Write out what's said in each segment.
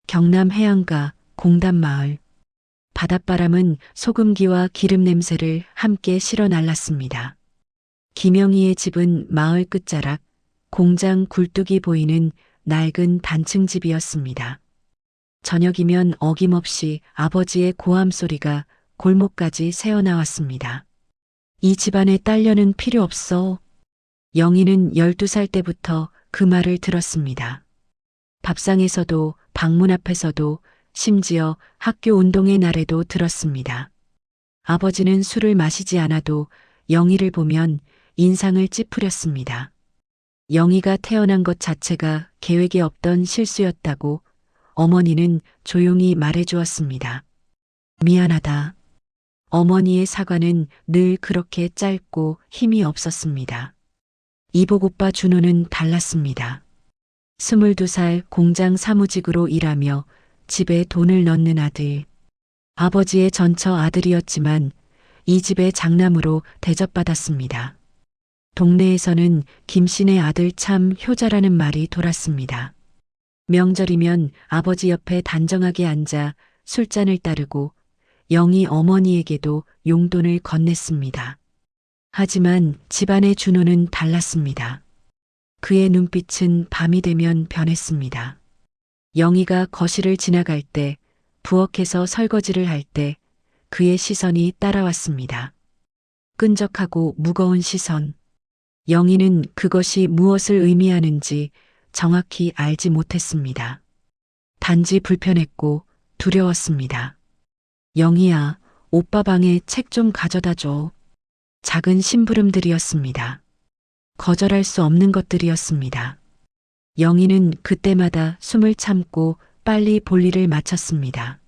경남 해안가 공단마을. 바닷바람은 소금기와 기름 냄새를 함께 실어 날랐습니다. 김영희의 집은 마을 끝자락, 공장 굴뚝이 보이는 낡은 단층 집이었습니다. 저녁이면 어김없이 아버지의 고함 소리가 골목까지 새어나왔습니다. 이 집안에 딸려는 필요 없어. 영희는 12살 때부터 그 말을 들었습니다. 밥상에서도 방문 앞에서도 심지어 학교 운동의 날에도 들었습니다. 아버지는 술을 마시지 않아도 영희를 보면 인상을 찌푸렸습니다. 영희가 태어난 것 자체가 계획에 없던 실수였다고 어머니는 조용히 말해주었습니다. 미안하다. 어머니의 사과는 늘 그렇게 짧고 힘이 없었습니다. 이복 오빠 준호는 달랐습니다. 22살 공장 사무직으로 일하며 집에 돈을 넣는 아들. 아버지의 전처 아들이었지만 이 집의 장남으로 대접받았습니다. 동네에서는 김씨네 아들 참 효자라는 말이 돌았습니다. 명절이면 아버지 옆에 단정하게 앉아 술잔을 따르고 영희 어머니에게도 용돈을 건넸습니다. 하지만 집안의 준호는 달랐습니다. 그의 눈빛은 밤이 되면 변했습니다. 영희가 거실을 지나갈 때, 부엌에서 설거지를 할 때 그의 시선이 따라왔습니다. 끈적하고 무거운 시선. 영희는 그것이 무엇을 의미하는지 정확히 알지 못했습니다. 단지 불편했고 두려웠습니다. 영희야, 오빠 방에 책 좀 가져다 줘. 작은 심부름들이었습니다. 거절할 수 없는 것들이었습니다. 영희는 그때마다 숨을 참고 빨리 볼일을 마쳤습니다.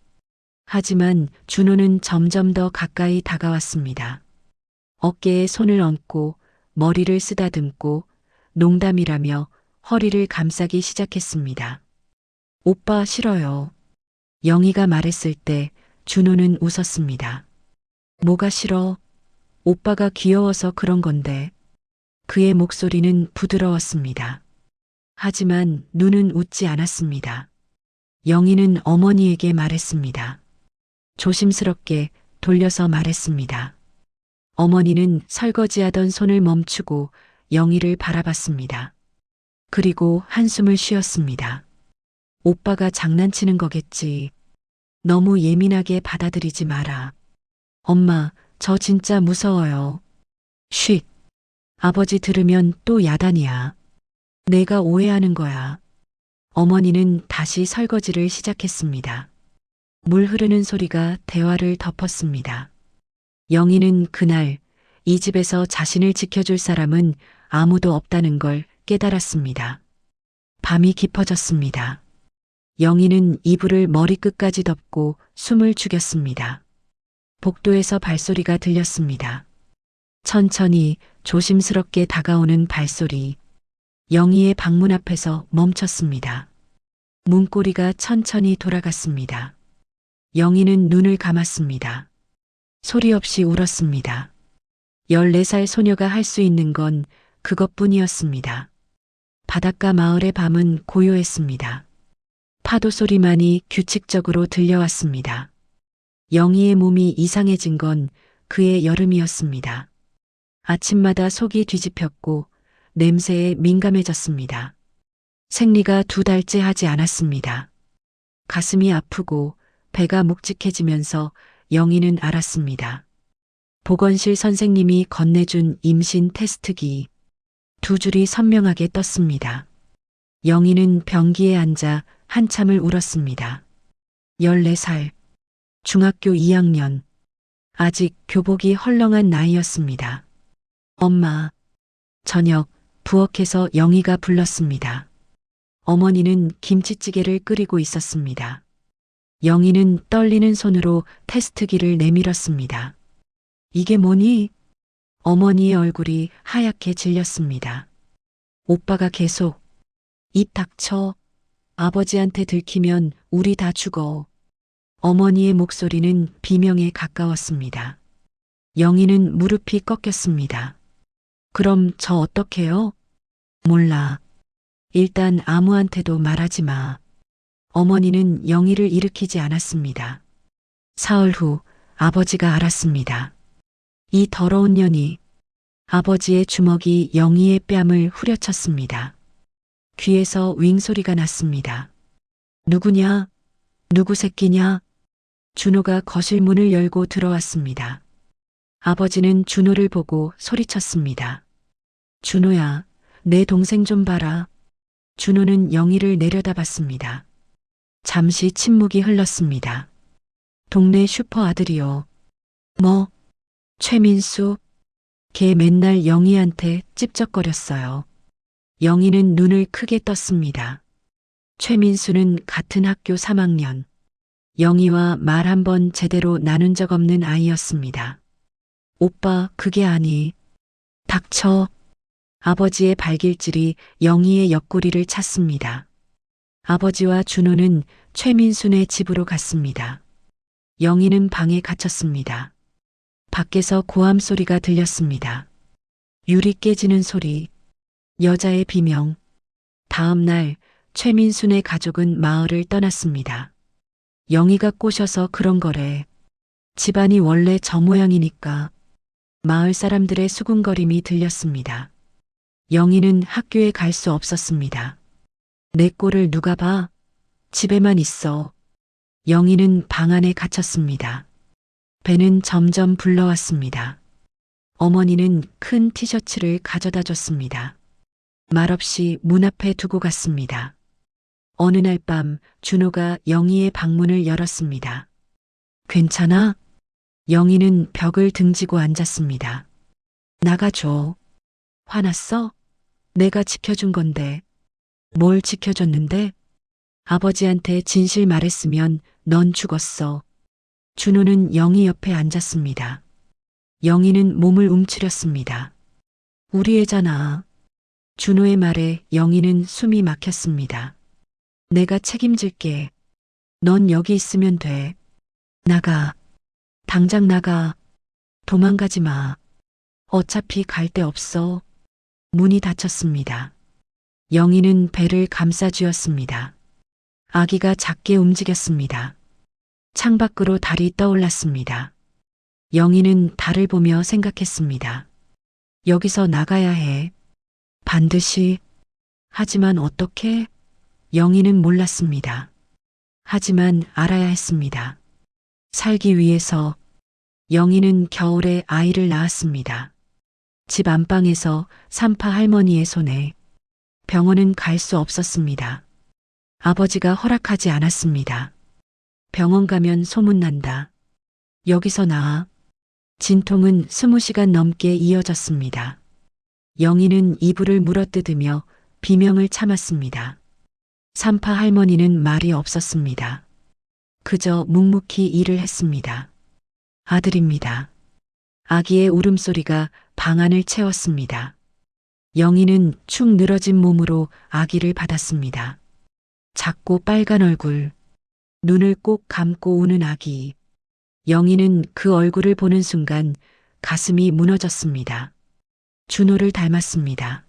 하지만 준호는 점점 더 가까이 다가왔습니다. 어깨에 손을 얹고 머리를 쓰다듬고 농담이라며 허리를 감싸기 시작했습니다. 오빠 싫어요. 영희가 말했을 때 준호는 웃었습니다. 뭐가 싫어? 오빠가 귀여워서 그런 건데. 그의 목소리는 부드러웠습니다. 하지만 눈은 웃지 않았습니다. 영희는 어머니에게 말했습니다. 조심스럽게 돌려서 말했습니다. 어머니는 설거지하던 손을 멈추고 영희를 바라봤습니다. 그리고 한숨을 쉬었습니다. 오빠가 장난치는 거겠지. 너무 예민하게 받아들이지 마라. 엄마, 저 진짜 무서워요. 쉿. 아버지 들으면 또 야단이야. 내가 오해하는 거야. 어머니는 다시 설거지를 시작했습니다. 물 흐르는 소리가 대화를 덮었습니다. 영희는 그날 이 집에서 자신을 지켜줄 사람은 아무도 없다는 걸 깨달았습니다. 밤이 깊어졌습니다. 영희는 이불을 머리끝까지 덮고 숨을 죽였습니다. 복도에서 발소리가 들렸습니다. 천천히 조심스럽게 다가오는 발소리. 영희의 방문 앞에서 멈췄습니다. 문고리가 천천히 돌아갔습니다. 영희는 눈을 감았습니다. 소리 없이 울었습니다. 14살 소녀가 할 수 있는 건 그것뿐이었습니다. 바닷가 마을의 밤은 고요했습니다. 파도 소리만이 규칙적으로 들려왔습니다. 영희의 몸이 이상해진 건 그의 여름이었습니다. 아침마다 속이 뒤집혔고 냄새에 민감해졌습니다. 생리가 2달째 하지 않았습니다. 가슴이 아프고 배가 묵직해지면서 영희는 알았습니다. 보건실 선생님이 건네준 임신 테스트기. 2줄이 선명하게 떴습니다. 영희는 변기에 앉아 한참을 울었습니다. 14살. 중학교 2학년. 아직 교복이 헐렁한 나이였습니다. 엄마. 저녁 부엌에서 영희가 불렀습니다. 어머니는 김치찌개를 끓이고 있었습니다. 영희는 떨리는 손으로 테스트기를 내밀었습니다. 이게 뭐니? 어머니의 얼굴이 하얗게 질렸습니다. 오빠가 계속 입 닥쳐. 아버지한테 들키면 우리 다 죽어. 어머니의 목소리는 비명에 가까웠습니다. 영희는 무릎이 꺾였습니다. 그럼 저 어떡해요? 몰라. 일단 아무한테도 말하지 마. 어머니는 영희를 일으키지 않았습니다. 사흘 후 아버지가 알았습니다. 이 더러운 년이. 아버지의 주먹이 영희의 뺨을 후려쳤습니다. 귀에서 윙 소리가 났습니다. 누구냐? 누구 새끼냐? 준호가 거실 문을 열고 들어왔습니다. 아버지는 준호를 보고 소리쳤습니다. 준호야, 내 동생 좀 봐라. 준호는 영희를 내려다봤습니다. 잠시 침묵이 흘렀습니다. 동네 슈퍼 아들이요. 뭐? 최민수? 걔 맨날 영희한테 찝쩍거렸어요. 영희는 눈을 크게 떴습니다. 최민수는 같은 학교 3학년. 영희와 말 한 번 제대로 나눈 적 없는 아이였습니다. 오빠, 그게 아니. 닥쳐. 아버지의 발길질이 영희의 옆구리를 찼습니다. 아버지와 준호는 최민수네 집으로 갔습니다. 영희는 방에 갇혔습니다. 밖에서 고함 소리가 들렸습니다. 유리 깨지는 소리, 여자의 비명. 다음 날 최민수네 가족은 마을을 떠났습니다. 영희가 꼬셔서 그런 거래. 집안이 원래 저 모양이니까. 마을 사람들의 수군거림이 들렸습니다. 영희는 학교에 갈 수 없었습니다. 내 꼴을 누가 봐? 집에만 있어. 영희는 방 안에 갇혔습니다. 배는 점점 불러왔습니다. 어머니는 큰 티셔츠를 가져다 줬습니다. 말없이 문 앞에 두고 갔습니다. 어느 날 밤 준호가 영희의 방문을 열었습니다. 괜찮아? 영희는 벽을 등지고 앉았습니다. 나가줘. 화났어? 내가 지켜준 건데. 뭘 지켜줬는데? 아버지한테 진실 말했으면 넌 죽었어. 준호는 영희 옆에 앉았습니다. 영희는 몸을 움츠렸습니다. 우리 애잖아. 준호의 말에 영희는 숨이 막혔습니다. 내가 책임질게. 넌 여기 있으면 돼. 나가. 당장 나가. 도망가지 마. 어차피 갈 데 없어. 문이 닫혔습니다. 영희는 배를 감싸쥐었습니다. 아기가 작게 움직였습니다. 창밖으로 달이 떠올랐습니다. 영희는 달을 보며 생각했습니다. 여기서 나가야 해. 반드시. 하지만 어떻게? 영희는 몰랐습니다. 하지만 알아야 했습니다. 살기 위해서. 영희는 겨울에 아이를 낳았습니다. 집 안방에서 산파 할머니의 손에. 병원은 갈 수 없었습니다. 아버지가 허락하지 않았습니다. 병원 가면 소문난다. 여기서 나아. 진통은 20시간 넘게 이어졌습니다. 영희는 이불을 물어뜯으며 비명을 참았습니다. 산파 할머니는 말이 없었습니다. 그저 묵묵히 일을 했습니다. 아들입니다. 아기의 울음소리가 방 안을 채웠습니다. 영희는 축 늘어진 몸으로 아기를 받았습니다. 작고 빨간 얼굴, 눈을 꼭 감고 우는 아기. 영희는 그 얼굴을 보는 순간 가슴이 무너졌습니다. 준호를 닮았습니다.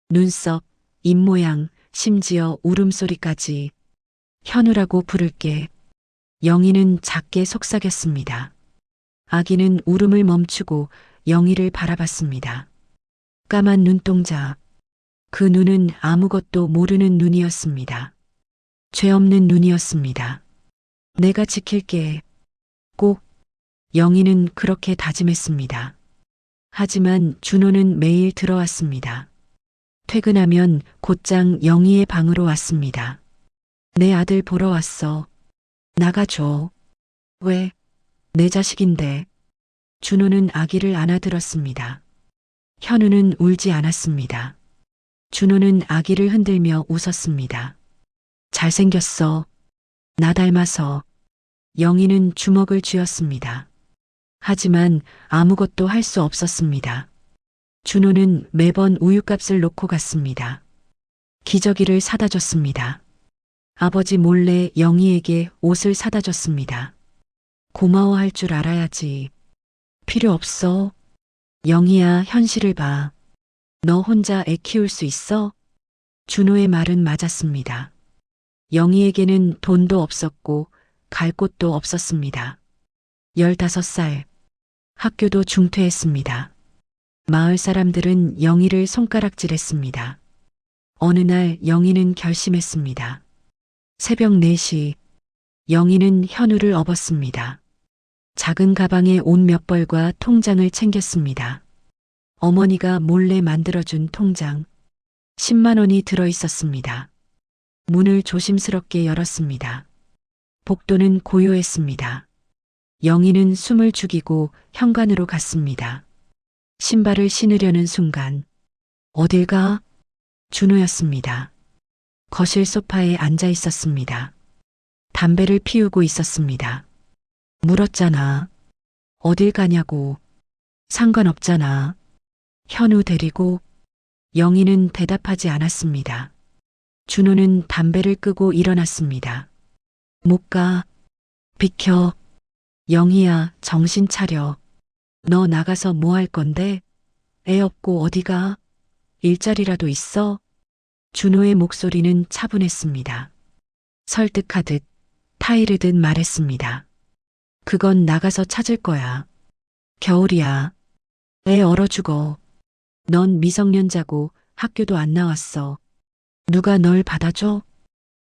눈썹, 입모양, 심지어 울음소리까지. 현우라고 부를게. 영희는 작게 속삭였습니다. 아기는 울음을 멈추고 영희를 바라봤습니다. 까만 눈동자. 그 눈은 아무것도 모르는 눈이었습니다. 죄 없는 눈이었습니다. 내가 지킬게. 꼭. 영희는 그렇게 다짐했습니다. 하지만 준호는 매일 들어왔습니다. 퇴근하면 곧장 영희의 방으로 왔습니다. 내 아들 보러 왔어. 나가줘. 왜? 내 자식인데. 준호는 아기를 안아들었습니다. 현우는 울지 않았습니다. 준호는 아기를 흔들며 웃었습니다. 잘생겼어. 나 닮아서. 영희는 주먹을 쥐었습니다. 하지만 아무것도 할 수 없었습니다. 준호는 매번 우유값을 놓고 갔습니다. 기저귀를 사다 줬습니다. 아버지 몰래 영희에게 옷을 사다 줬습니다. 고마워할 줄 알아야지. 필요 없어. 영희야, 현실을 봐. 너 혼자 애 키울 수 있어? 준호의 말은 맞았습니다. 영희에게는 돈도 없었고 갈 곳도 없었습니다. 15살. 학교도 중퇴했습니다. 마을 사람들은 영희를 손가락질했습니다. 어느 날 영희는 결심했습니다. 새벽 4시 영희는 현우를 업었습니다. 작은 가방에 옷 몇 벌과 통장을 챙겼습니다. 어머니가 몰래 만들어준 통장. 10만 원이 들어 있었습니다. 문을 조심스럽게 열었습니다. 복도는 고요했습니다. 영희는 숨을 죽이고 현관으로 갔습니다. 신발을 신으려는 순간 어딜 가? 준호였습니다. 거실 소파에 앉아 있었습니다. 담배를 피우고 있었습니다. 물었잖아. 어딜 가냐고. 상관없잖아. 현우 데리고. 영희는 대답하지 않았습니다. 준호는 담배를 끄고 일어났습니다. 못 가. 비켜. 영희야, 정신 차려. 너 나가서 뭐 할 건데? 애 없고 어디 가? 일자리라도 있어? 준호의 목소리는 차분했습니다. 설득하듯 타이르듯 말했습니다. 그건 나가서 찾을 거야. 겨울이야. 애 얼어 죽어. 넌 미성년자고 학교도 안 나왔어. 누가 널 받아줘?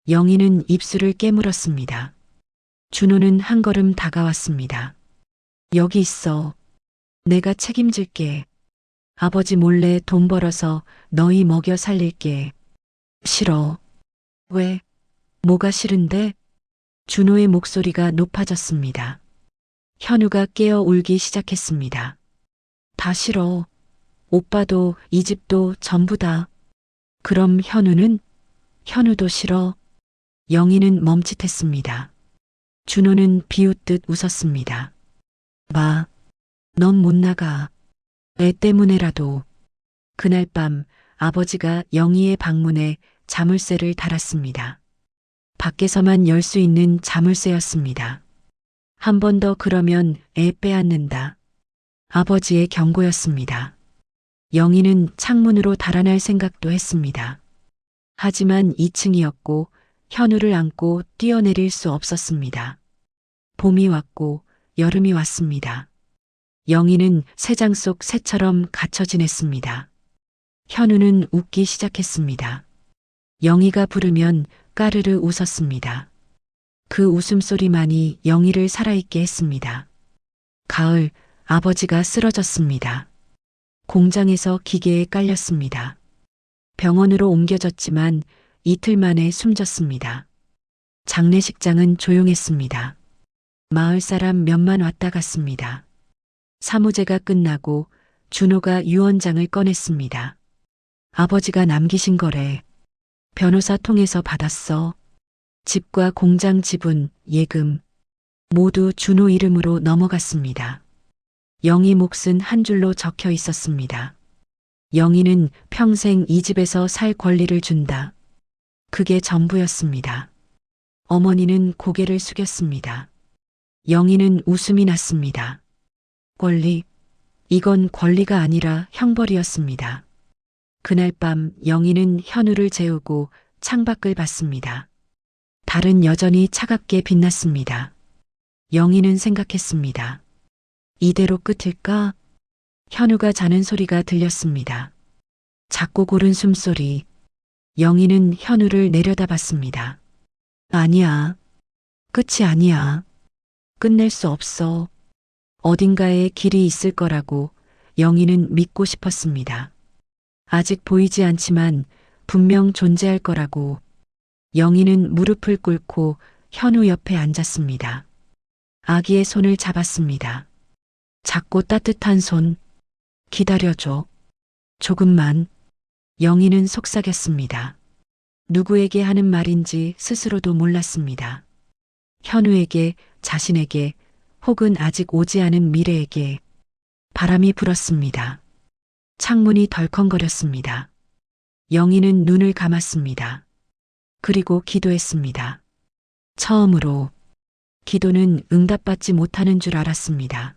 영희는 입술을 깨물었습니다. 준호는 한 걸음 다가왔습니다. 여기 있어. 내가 책임질게. 아버지 몰래 돈 벌어서 너희 먹여 살릴게. 싫어. 왜? 뭐가 싫은데? 준호의 목소리가 높아졌습니다. 현우가 깨어 울기 시작했습니다. 다 싫어. 오빠도 이 집도 전부 다. 그럼 현우는? 현우도 싫어. 영희는 멈칫했습니다. 준호는 비웃듯 웃었습니다. 마, 넌 못 나가. 애 때문에라도. 그날 밤 아버지가 영희의 방문에 자물쇠를 달았습니다. 밖에서만 열 수 있는 자물쇠였습니다. 한 번 더 그러면 애 빼앗는다. 아버지의 경고였습니다. 영희는 창문으로 달아날 생각도 했습니다. 하지만 2층이었고 현우를 안고 뛰어내릴 수 없었습니다. 봄이 왔고 여름이 왔습니다. 영희는 새장 속 새처럼 갇혀 지냈습니다. 현우는 웃기 시작했습니다. 영희가 부르면 까르르 웃었습니다. 그 웃음소리만이 영희를 살아있게 했습니다. 가을, 아버지가 쓰러졌습니다. 공장에서 기계에 깔렸습니다. 병원으로 옮겨졌지만 이틀 만에 숨졌습니다. 장례식장은 조용했습니다. 마을 사람 몇만 왔다 갔습니다. 사무제가 끝나고 준호가 유언장을 꺼냈습니다. 아버지가 남기신 거래. 변호사 통해서 받았어. 집과 공장 지분, 예금 모두 준호 이름으로 넘어갔습니다. 영희 몫은 한 줄로 적혀 있었습니다. 영희는 평생 이 집에서 살 권리를 준다. 그게 전부였습니다. 어머니는 고개를 숙였습니다. 영희는 웃음이 났습니다. 권리? 이건 권리가 아니라 형벌이었습니다. 그날 밤 영희는 현우를 재우고 창밖을 봤습니다. 달은 여전히 차갑게 빛났습니다. 영희는 생각했습니다. 이대로 끝일까? 현우가 자는 소리가 들렸습니다. 작고 고른 숨소리. 영희는 현우를 내려다봤습니다. 아니야. 끝이 아니야. 끝낼 수 없어. 어딘가에 길이 있을 거라고 영희는 믿고 싶었습니다. 아직 보이지 않지만 분명 존재할 거라고. 영희는 무릎을 꿇고 현우 옆에 앉았습니다. 아기의 손을 잡았습니다. 작고 따뜻한 손. 기다려줘. 조금만. 영희는 속삭였습니다. 누구에게 하는 말인지 스스로도 몰랐습니다. 현우에게, 자신에게, 혹은 아직 오지 않은 미래에게. 바람이 불었습니다. 창문이 덜컹거렸습니다. 영희는 눈을 감았습니다. 그리고 기도했습니다. 처음으로 기도는 응답받지 못하는 줄 알았습니다.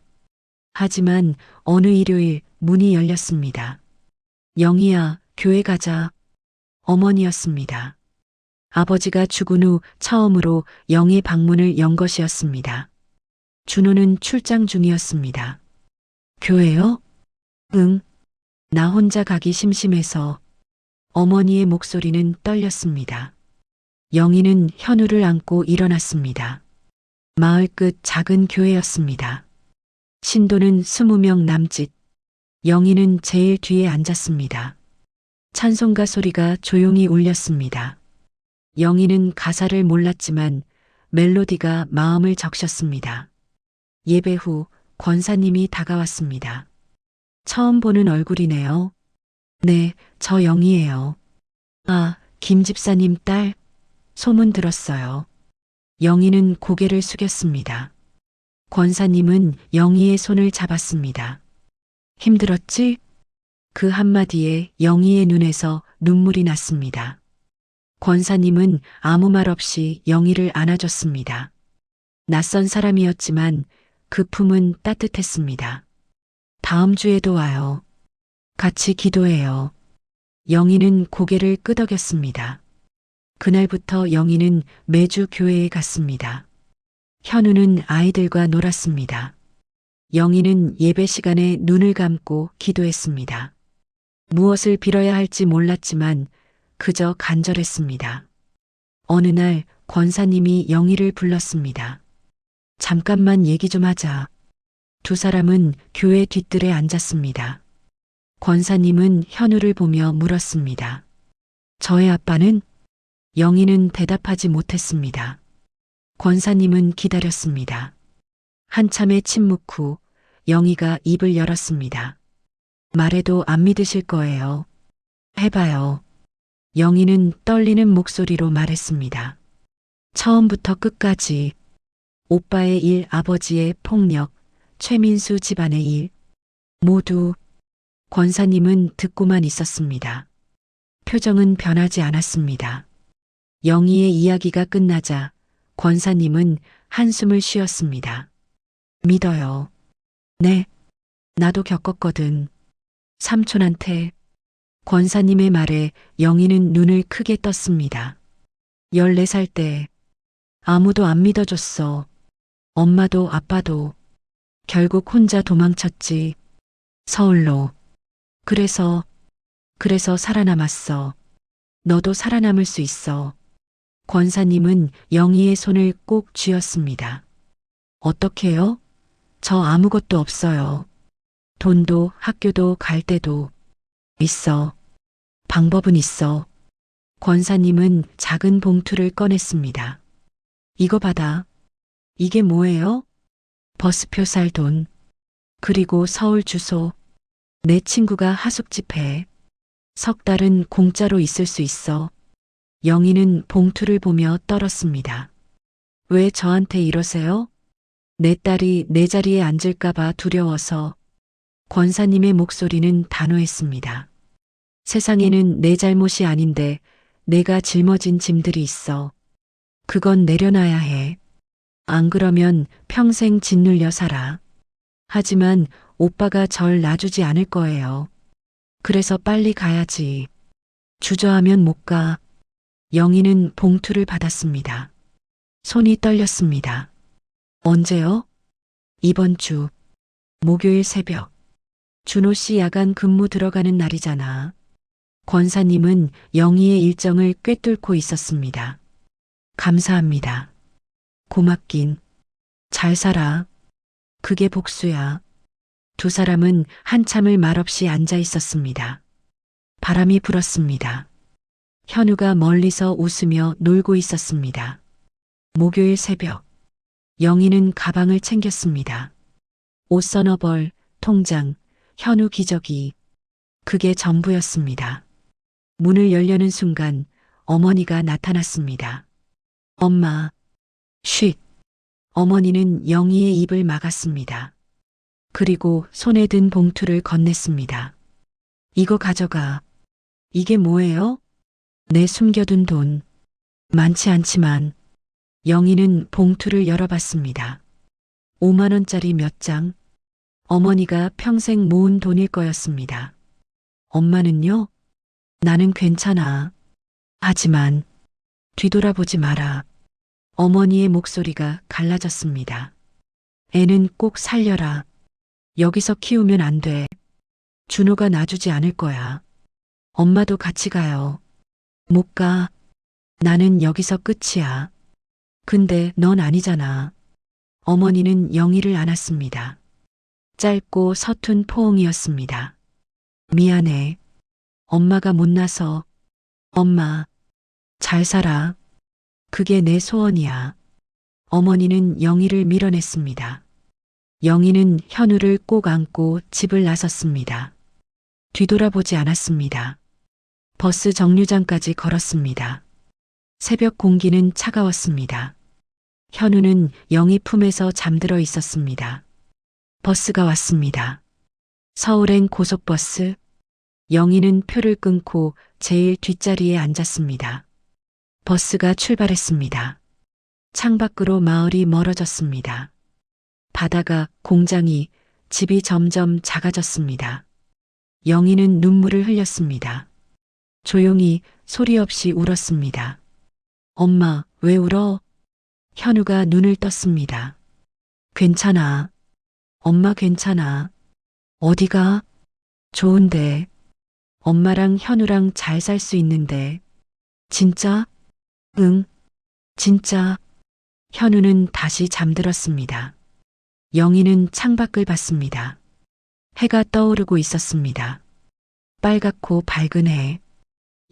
하지만 어느 일요일 문이 열렸습니다. 영희야, 교회 가자. 어머니였습니다. 아버지가 죽은 후 처음으로 영희 방문을 연 것이었습니다. 준호는 출장 중이었습니다. 교회요? 응. 나 혼자 가기 심심해서. 어머니의 목소리는 떨렸습니다. 영희는 현우를 안고 일어났습니다. 마을 끝 작은 교회였습니다. 신도는 20명 남짓. 영희는 제일 뒤에 앉았습니다. 찬송가 소리가 조용히 울렸습니다. 영희는 가사를 몰랐지만 멜로디가 마음을 적셨습니다. 예배 후 권사님이 다가왔습니다. 처음 보는 얼굴이네요. 네, 저 영희예요. 아, 김 집사님 딸. 소문 들었어요. 영희는 고개를 숙였습니다. 권사님은 영희의 손을 잡았습니다. 힘들었지? 그 한마디에 영희의 눈에서 눈물이 났습니다. 권사님은 아무 말 없이 영희를 안아줬습니다. 낯선 사람이었지만 그 품은 따뜻했습니다. 다음 주에도 와요. 같이 기도해요. 영희는 고개를 끄덕였습니다. 그날부터 영희는 매주 교회에 갔습니다. 현우는 아이들과 놀았습니다. 영희는 예배 시간에 눈을 감고 기도했습니다. 무엇을 빌어야 할지 몰랐지만 그저 간절했습니다. 어느 날 권사님이 영희를 불렀습니다. 잠깐만 얘기 좀 하자. 두 사람은 교회 뒷뜰에 앉았습니다. 권사님은 현우를 보며 물었습니다. 저의 아빠는? 영희는 대답하지 못했습니다. 권사님은 기다렸습니다. 한참의 침묵 후 영희가 입을 열었습니다. 말해도 안 믿으실 거예요. 해봐요. 영희는 떨리는 목소리로 말했습니다. 처음부터 끝까지 오빠의 일, 아버지의 폭력, 최민수 집안의 일, 모두. 권사님은 듣고만 있었습니다. 표정은 변하지 않았습니다. 영희의 이야기가 끝나자 권사님은 한숨을 쉬었습니다. 믿어요. 네, 나도 겪었거든. 삼촌한테. 권사님의 말에 영희는 눈을 크게 떴습니다. 14살 때 아무도 안 믿어줬어. 엄마도 아빠도. 결국 혼자 도망쳤지. 서울로. 그래서 살아남았어. 너도 살아남을 수 있어. 권사님은 영희의 손을 꼭 쥐었습니다. 어떻게요? 저 아무것도 없어요. 돈도 학교도 갈 데도. 있어. 방법은 있어. 권사님은 작은 봉투를 꺼냈습니다. 이거 받아. 이게 뭐예요? 버스표 살 돈. 그리고 서울 주소. 내 친구가 하숙집해. 석 달은 공짜로 있을 수 있어. 영희는 봉투를 보며 떨었습니다. 왜 저한테 이러세요? 내 딸이 내 자리에 앉을까봐 두려워서. 권사님의 목소리는 단호했습니다. 세상에는 내 잘못이 아닌데 내가 짊어진 짐들이 있어. 그건 내려놔야 해. 안 그러면 평생 짓눌려 살아. 하지만 오빠가 절 놔주지 않을 거예요. 그래서 빨리 가야지. 주저하면 못 가. 영희는 봉투를 받았습니다. 손이 떨렸습니다. 언제요? 이번 주. 목요일 새벽. 준호 씨 야간 근무 들어가는 날이잖아. 권사님은 영희의 일정을 꿰뚫고 있었습니다. 감사합니다. 고맙긴. 잘 살아. 그게 복수야. 두 사람은 한참을 말없이 앉아 있었습니다. 바람이 불었습니다. 현우가 멀리서 웃으며 놀고 있었습니다. 목요일 새벽. 영희는 가방을 챙겼습니다. 옷 서너 벌, 통장, 현우 기저귀. 그게 전부였습니다. 문을 열려는 순간 어머니가 나타났습니다. 엄마. 쉿. 어머니는 영희의 입을 막았습니다. 그리고 손에 든 봉투를 건넸습니다. 이거 가져가. 이게 뭐예요? 내 숨겨둔 돈. 많지 않지만. 영희는 봉투를 열어봤습니다. 5만 원짜리 몇 장. 어머니가 평생 모은 돈일 거였습니다. 엄마는요? 나는 괜찮아. 하지만 뒤돌아보지 마라. 어머니의 목소리가 갈라졌습니다. 애는 꼭 살려라. 여기서 키우면 안 돼. 준호가 놔주지 않을 거야. 엄마도 같이 가요. 못 가. 나는 여기서 끝이야. 근데 넌 아니잖아. 어머니는 영희를 안았습니다. 짧고 서툰 포옹이었습니다. 미안해. 엄마가 못나서. 엄마, 잘 살아. 그게 내 소원이야. 어머니는 영희를 밀어냈습니다. 영희는 현우를 꼭 안고 집을 나섰습니다. 뒤돌아보지 않았습니다. 버스 정류장까지 걸었습니다. 새벽 공기는 차가웠습니다. 현우는 영희 품에서 잠들어 있었습니다. 버스가 왔습니다. 서울행 고속버스. 영희는 표를 끊고 제일 뒷자리에 앉았습니다. 버스가 출발했습니다. 창밖으로 마을이 멀어졌습니다. 바다가, 공장이, 집이 점점 작아졌습니다. 영희는 눈물을 흘렸습니다. 조용히 소리 없이 울었습니다. 엄마, 왜 울어? 현우가 눈을 떴습니다. 괜찮아. 엄마 괜찮아. 어디가? 좋은데. 엄마랑 현우랑 잘 살 수 있는데. 진짜? 응. 진짜. 현우는 다시 잠들었습니다. 영희는 창밖을 봤습니다. 해가 떠오르고 있었습니다. 빨갛고 밝은 해.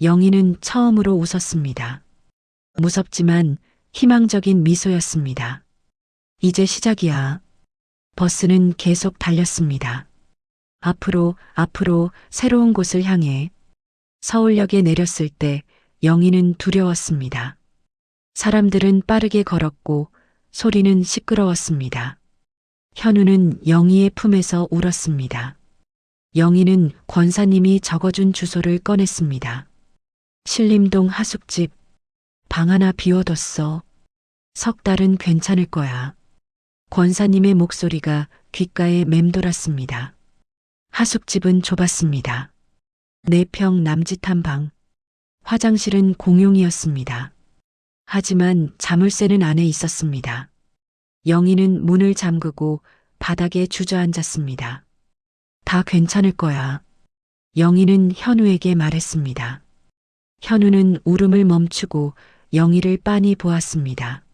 영희는 처음으로 웃었습니다. 무섭지만 희망적인 미소였습니다. 이제 시작이야. 버스는 계속 달렸습니다. 앞으로, 앞으로 새로운 곳을 향해. 서울역에 내렸을 때 영희는 두려웠습니다. 사람들은 빠르게 걸었고 소리는 시끄러웠습니다. 현우는 영희의 품에서 울었습니다. 영희는 권사님이 적어준 주소를 꺼냈습니다. 신림동 하숙집. 방 하나 비워뒀어. 석 달은 괜찮을 거야. 권사님의 목소리가 귓가에 맴돌았습니다. 하숙집은 좁았습니다. 4평 남짓한 방. 화장실은 공용이었습니다. 하지만 자물쇠는 안에 있었습니다. 영희는 문을 잠그고 바닥에 주저앉았습니다. 다 괜찮을 거야. 영희는 현우에게 말했습니다. 현우는 울음을 멈추고 영희를 빤히 보았습니다.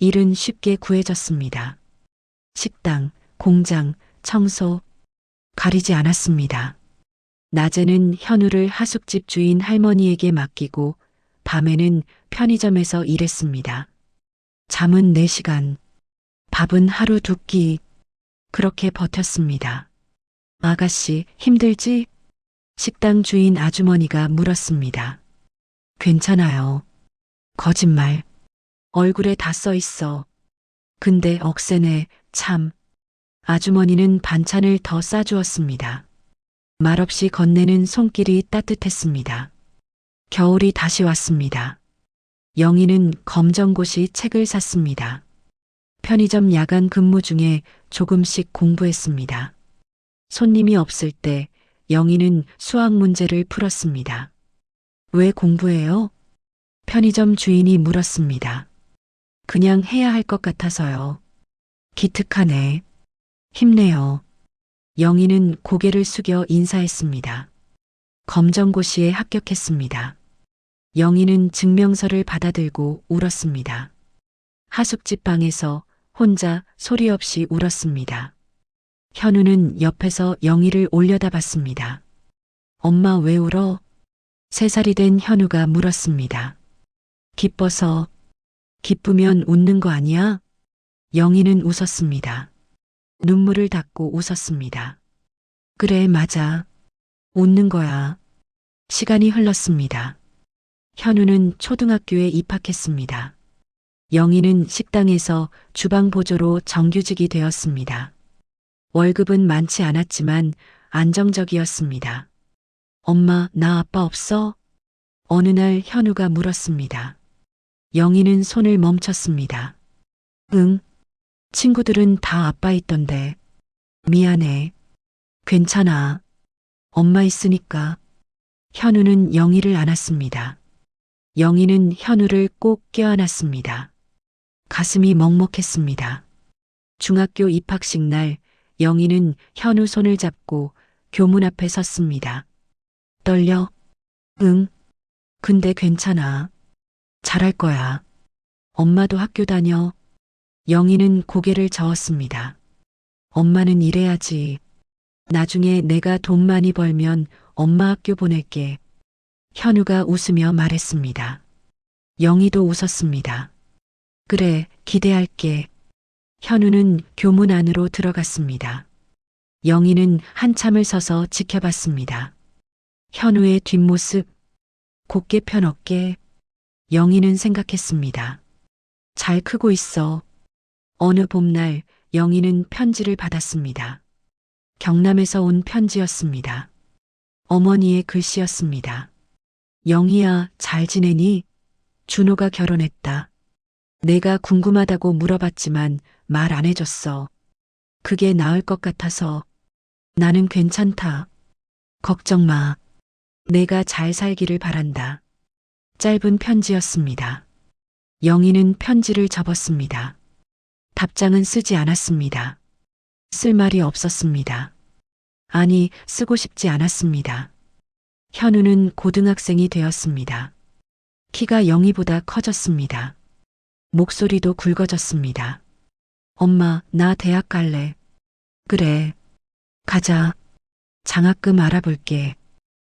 일은 쉽게 구해졌습니다. 식당, 공장, 청소, 가리지 않았습니다. 낮에는 현우를 하숙집 주인 할머니에게 맡기고 밤에는 편의점에서 일했습니다. 잠은 4시간, 밥은 하루 2끼. 그렇게 버텼습니다. 아가씨, 힘들지? 식당 주인 아주머니가 물었습니다. 괜찮아요. 거짓말. 얼굴에 다 써 있어. 근데 억세네, 참. 아주머니는 반찬을 더 싸주었습니다. 말없이 건네는 손길이 따뜻했습니다. 겨울이 다시 왔습니다. 영희는 검정고시 책을 샀습니다. 편의점 야간 근무 중에 조금씩 공부했습니다. 손님이 없을 때 영희는 수학 문제를 풀었습니다. 왜 공부해요? 편의점 주인이 물었습니다. 그냥 해야 할 것 같아서요. 기특하네. 힘내요. 영희는 고개를 숙여 인사했습니다. 검정고시에 합격했습니다. 영희는 증명서를 받아들고 울었습니다. 하숙집 방에서 혼자 소리 없이 울었습니다. 현우는 옆에서 영희를 올려다봤습니다. 엄마 왜 울어? 3살이 된 현우가 물었습니다. 기뻐서. 기쁘면 웃는 거 아니야? 영희는 웃었습니다. 눈물을 닦고 웃었습니다. 그래, 맞아. 웃는 거야. 시간이 흘렀습니다. 현우는 초등학교에 입학했습니다. 영희는 식당에서 주방 보조로 정규직이 되었습니다. 월급은 많지 않았지만 안정적이었습니다. 엄마, 나 아빠 없어? 어느 날 현우가 물었습니다. 영희는 손을 멈췄습니다. 응. 친구들은 다 아빠 있던데. 미안해. 괜찮아. 엄마 있으니까. 현우는 영희를 안았습니다. 영희는 현우를 꼭 껴안았습니다. 가슴이 먹먹했습니다. 중학교 입학식 날 영희는 현우 손을 잡고 교문 앞에 섰습니다. 떨려? 응. 근데 괜찮아. 잘할 거야. 엄마도 학교 다녀. 영희는 고개를 저었습니다. 엄마는 일해야지. 나중에 내가 돈 많이 벌면 엄마 학교 보낼게. 현우가 웃으며 말했습니다. 영희도 웃었습니다. 그래, 기대할게. 현우는 교문 안으로 들어갔습니다. 영희는 한참을 서서 지켜봤습니다. 현우의 뒷모습, 곧게 편 어깨. 영희는 생각했습니다. 잘 크고 있어. 어느 봄날 영희는 편지를 받았습니다. 경남에서 온 편지였습니다. 어머니의 글씨였습니다. 영희야, 잘 지내니? 준호가 결혼했다. 내가 궁금하다고 물어봤지만 말 안 해줬어. 그게 나을 것 같아서. 나는 괜찮다. 걱정 마. 내가 잘 살기를 바란다. 짧은 편지였습니다. 영희는 편지를 접었습니다. 답장은 쓰지 않았습니다. 쓸 말이 없었습니다. 아니, 쓰고 싶지 않았습니다. 현우는 고등학생이 되었습니다. 키가 영희보다 커졌습니다. 목소리도 굵어졌습니다. 엄마, 나 대학 갈래. 그래. 가자. 장학금 알아볼게.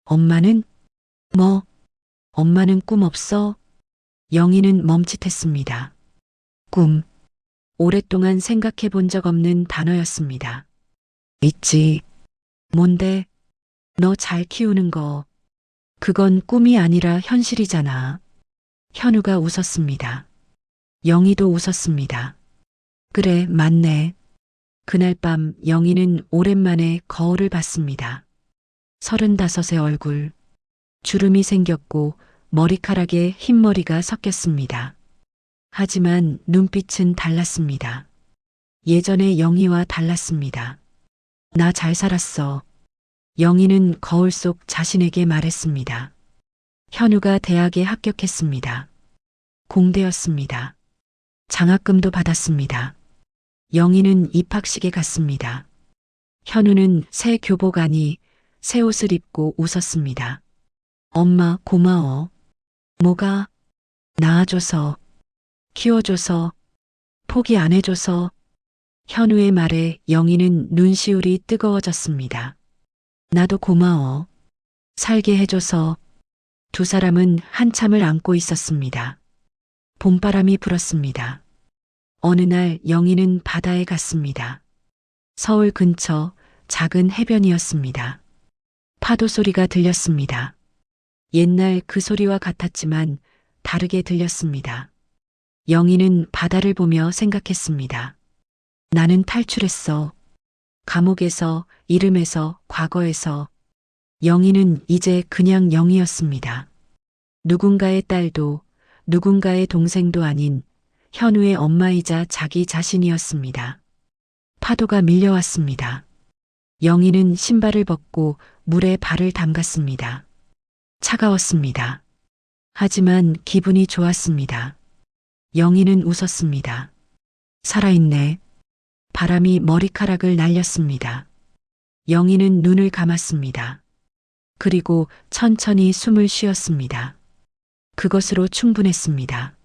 엄마는? 뭐? 엄마는 꿈 없어? 영희는 멈칫했습니다. 꿈. 오랫동안 생각해 본 적 없는 단어였습니다. 있지. 뭔데? 너 잘 키우는 거. 그건 꿈이 아니라 현실이잖아. 현우가 웃었습니다. 영희도 웃었습니다. 그래, 맞네. 그날 밤 영희는 오랜만에 거울을 봤습니다. 35의 얼굴. 주름이 생겼고 머리카락에 흰머리가 섞였습니다. 하지만 눈빛은 달랐습니다. 예전의 영희와 달랐습니다. 나 잘 살았어. 영희는 거울 속 자신에게 말했습니다. 현우가 대학에 합격했습니다. 공대였습니다. 장학금도 받았습니다. 영희는 입학식에 갔습니다. 현우는 새 교복 안이 새 옷을 입고 웃었습니다. 엄마, 고마워. 뭐가? 낳아줘서, 키워줘서, 포기 안 해줘서. 현우의 말에 영희는 눈시울이 뜨거워졌습니다. 나도 고마워. 살게 해줘서. 두 사람은 한참을 안고 있었습니다. 봄바람이 불었습니다. 어느 날 영희는 바다에 갔습니다. 서울 근처 작은 해변이었습니다. 파도 소리가 들렸습니다. 옛날 그 소리와 같았지만 다르게 들렸습니다. 영희는 바다를 보며 생각했습니다. 나는 탈출했어. 감옥에서, 이름에서, 과거에서. 영희는 이제 그냥 영희였습니다. 누군가의 딸도 누군가의 동생도 아닌 현우의 엄마이자 자기 자신이었습니다. 파도가 밀려왔습니다. 영희는 신발을 벗고 물에 발을 담갔습니다. 차가웠습니다. 하지만 기분이 좋았습니다. 영희는 웃었습니다. 살아있네. 바람이 머리카락을 날렸습니다. 영희는 눈을 감았습니다. 그리고 천천히 숨을 쉬었습니다. 그것으로 충분했습니다.